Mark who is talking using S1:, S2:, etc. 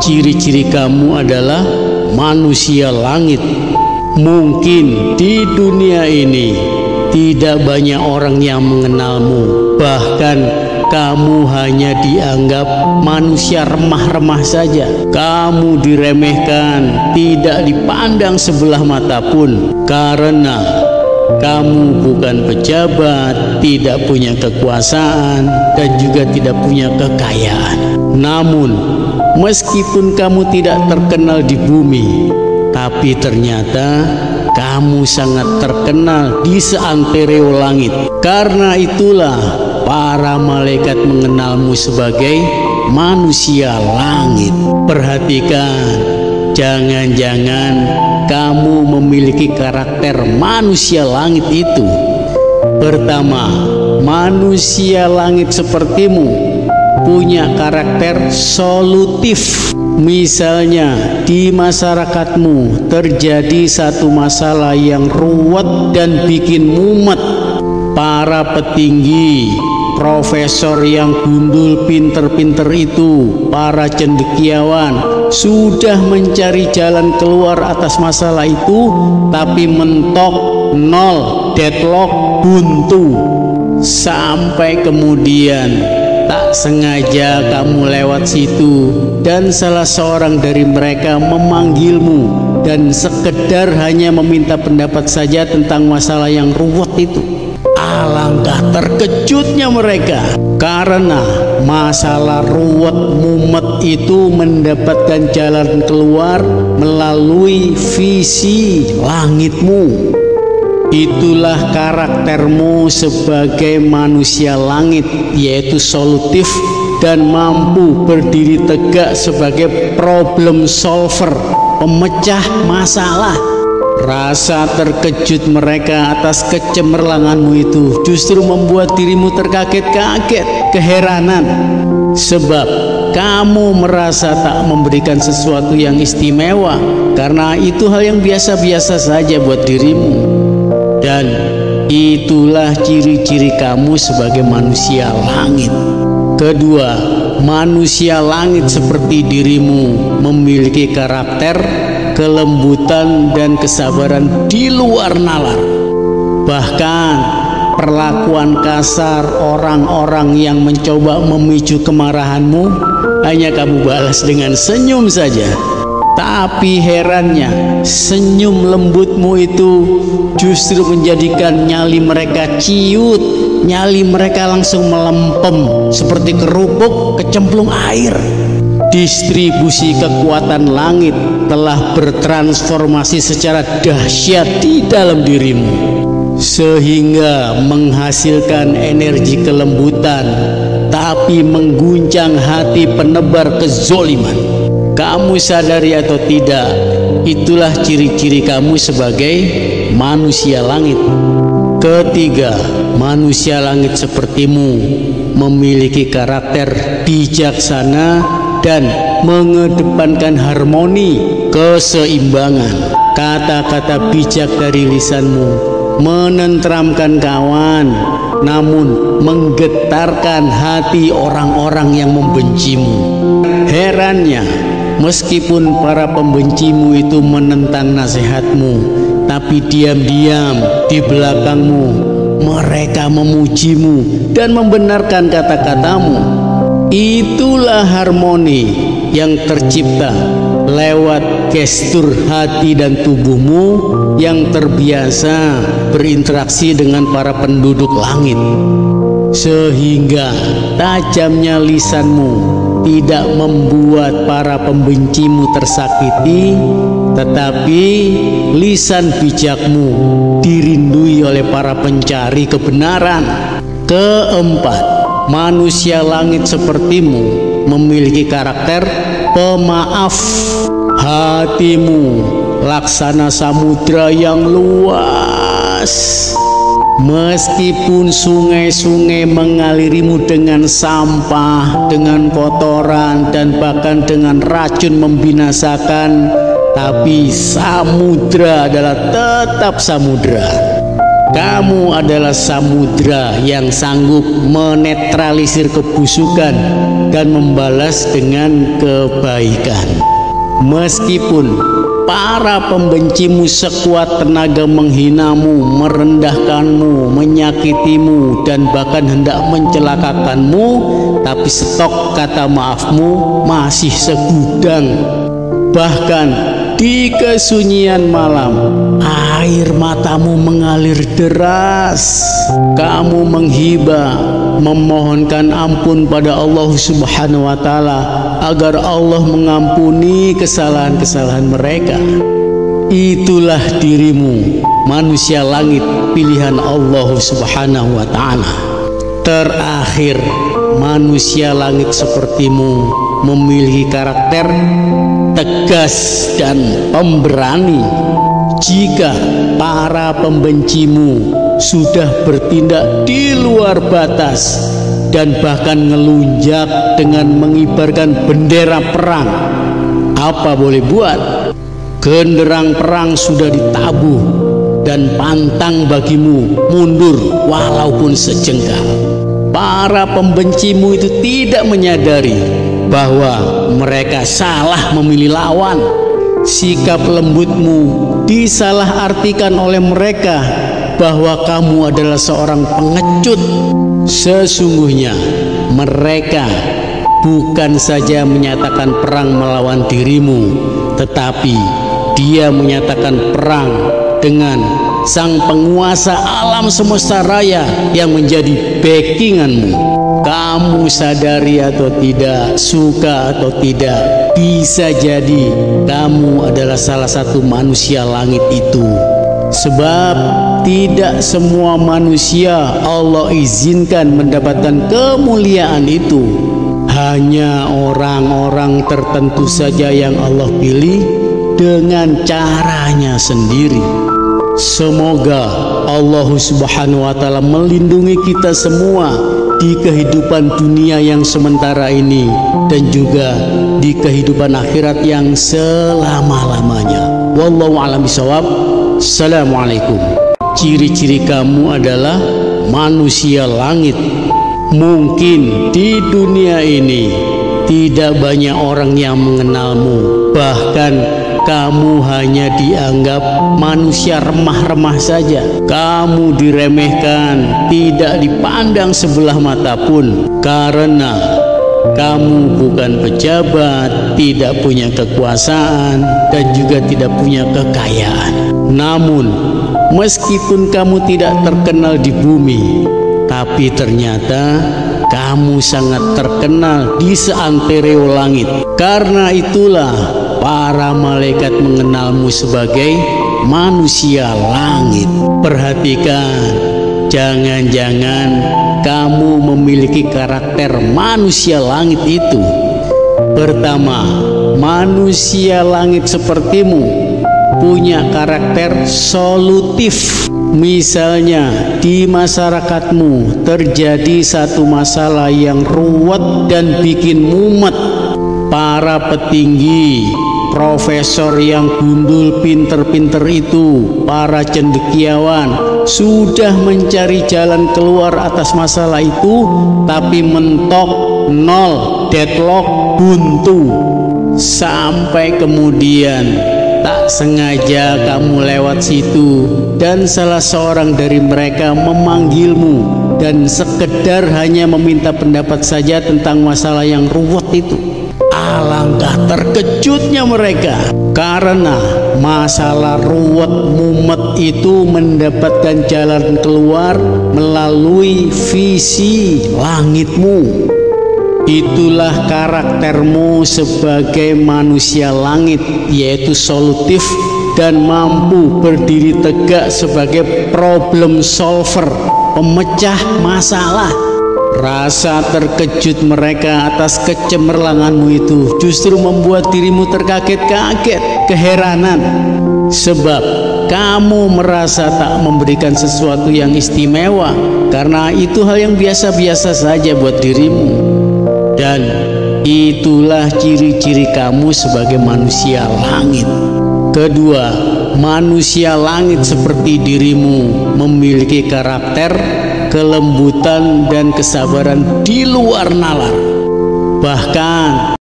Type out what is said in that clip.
S1: ciri-ciri kamu adalah manusia langit. Mungkin di dunia ini tidak banyak orang yang mengenalmu, bahkan kamu hanya dianggap manusia remah-remah saja. Kamu diremehkan, tidak dipandang sebelah mata pun, karena kamu bukan pejabat, tidak punya kekuasaan, dan juga tidak punya kekayaan. Namun, meskipun kamu tidak terkenal di bumi, tapi ternyata kamu sangat terkenal di seantero langit. Karena itulah para malaikat mengenalmu sebagai manusia langit. Perhatikan, jangan-jangan kamu memiliki karakter manusia langit itu. Pertama, manusia langit sepertimu punya karakter solutif. Misalnya di masyarakatmu terjadi satu masalah yang ruwet dan bikin mumet. Para petinggi, profesor yang gundul pinter-pinter itu, para cendekiawan sudah mencari jalan keluar atas masalah itu, tapi mentok, nol, deadlock, buntu. Sampai kemudian tak sengaja kamu lewat situ dan salah seorang dari mereka memanggilmu dan sekedar hanya meminta pendapat saja tentang masalah yang ruwet itu. Alangkah terkejutnya mereka, karena masalah ruwet mumet itu mendapatkan jalan keluar melalui visi langitmu. Itulah karaktermu sebagai manusia langit, yaitu solutif dan mampu berdiri tegak sebagai problem solver, pemecah masalah. Rasa terkejut mereka atas kecemerlanganmu itu justru membuat dirimu terkaget-kaget, keheranan, sebab kamu merasa tak memberikan sesuatu yang istimewa, karena itu hal yang biasa-biasa saja buat dirimu. Dan itulah ciri-ciri kamu sebagai manusia langit. Kedua, manusia langit seperti dirimu memiliki karakter kelembutan dan kesabaran di luar nalar. Bahkan perlakuan kasar orang-orang yang mencoba memicu kemarahanmu hanya kamu balas dengan senyum saja. Tapi herannya, senyum lembutmu itu justru menjadikan nyali mereka ciut, nyali mereka langsung melempem seperti kerupuk kecemplung air. Distribusi kekuatan langit telah bertransformasi secara dahsyat di dalam dirimu, sehingga menghasilkan energi kelembutan, tapi mengguncang hati penebar kezoliman. Kamu sadari atau tidak, itulah ciri-ciri kamu sebagai manusia langit. Ketiga, manusia langit sepertimu memiliki karakter bijaksana dan mengedepankan harmoni, keseimbangan. Kata-kata bijak dari lisanmu menenteramkan kawan, namun menggetarkan hati orang-orang yang membencimu. Herannya, meskipun para pembencimu itu menentang nasihatmu, tapi diam-diam di belakangmu mereka memujimu dan membenarkan kata-katamu. Itulah harmoni yang tercipta lewat gestur hati dan tubuhmu yang terbiasa berinteraksi dengan para penduduk langit, sehingga tajamnya lisanmu tidak membuat para pembencimu tersakiti, tetapi lisan bijakmu dirindui oleh para pencari kebenaran. Keempat, manusia langit sepertimu memiliki karakter pemaaf. Hatimu laksana samudra yang luas. Meskipun sungai-sungai mengalirimu dengan sampah, dengan kotoran, dan bahkan dengan racun membinasakan, tapi samudra adalah tetap samudra. Kamu adalah samudra yang sanggup menetralisir kebusukan dan membalas dengan kebaikan. Meskipun para pembencimu sekuat tenaga menghinamu, merendahkanmu, menyakitimu, dan bahkan hendak mencelakakanmu, tapi stok kata maafmu masih segudang. Bahkan di kesunyian malam, air matamu mengalir deras. Kamu menghibah, memohonkan ampun pada Allah Subhanahu wa Ta'ala agar Allah mengampuni kesalahan-kesalahan mereka. Itulah dirimu, manusia langit pilihan Allah Subhanahu wa Ta'ala. Terakhir, manusia langit sepertimu memiliki karakter tegas dan pemberani. Jika para pembencimu sudah bertindak di luar batas dan bahkan ngelunjak dengan mengibarkan bendera perang, apa boleh buat? Genderang perang sudah ditabuh dan pantang bagimu mundur walaupun sejengkal. Para pembencimu itu tidak menyadari bahwa mereka salah memilih lawan. Sikap lembutmu disalahartikan oleh mereka bahwa kamu adalah seorang pengecut. Sesungguhnya mereka bukan saja menyatakan perang melawan dirimu, tetapi dia menyatakan perang dengan sang penguasa alam semesta raya yang menjadi backinganmu. Kamu sadari atau tidak, suka atau tidak, bisa jadi kamu adalah salah satu manusia langit itu. Sebab tidak semua manusia Allah izinkan mendapatkan kemuliaan itu. Hanya orang-orang tertentu saja yang Allah pilih dengan caranya sendiri. Semoga Allah Subhanahu wa Ta'ala melindungi kita semua di kehidupan dunia yang sementara ini dan juga di kehidupan akhirat yang selama-lamanya. Wallahu a'lam bishawab. Assalamualaikum. Ciri-ciri kamu adalah manusia langit. Mungkin di dunia ini tidak banyak orang yang mengenalmu, bahkan kamu hanya dianggap manusia remah-remah saja. Kamu diremehkan, tidak dipandang sebelah mata pun, karena kamu bukan pejabat, tidak punya kekuasaan, dan juga tidak punya kekayaan. Namun, meskipun kamu tidak terkenal di bumi, tapi ternyata kamu sangat terkenal di seantero langit. Karena itulah para malaikat mengenalmu sebagai manusia langit. Perhatikan, jangan-jangan kamu memiliki karakter manusia langit itu. Pertama, manusia langit sepertimu punya karakter solutif. Misalnya di masyarakatmu terjadi satu masalah yang ruwet dan bikin mumet. Para petinggi, profesor yang gundul pinter-pinter itu, para cendekiawan sudah mencari jalan keluar atas masalah itu, tapi mentok, nol, deadlock, buntu. Sampai kemudian tak sengaja kamu lewat situ dan salah seorang dari mereka memanggilmu dan sekedar hanya meminta pendapat saja tentang masalah yang ruwet itu. Alangkah terkejutnya mereka, karena masalah ruwet mumet itu mendapatkan jalan keluar melalui visi langitmu. Itulah karaktermu sebagai manusia langit, yaitu solutif dan mampu berdiri tegak sebagai problem solver, pemecah masalah. Rasa terkejut mereka atas kecemerlanganmu itu justru membuat dirimu terkaget-kaget, keheranan. Sebab kamu merasa tak memberikan sesuatu yang istimewa, karena itu hal yang biasa-biasa saja buat dirimu. Dan itulah ciri-ciri kamu sebagai manusia langit. Kedua, manusia langit seperti dirimu memiliki karakter, kelembutan dan kesabaran di luar nalar. Bahkan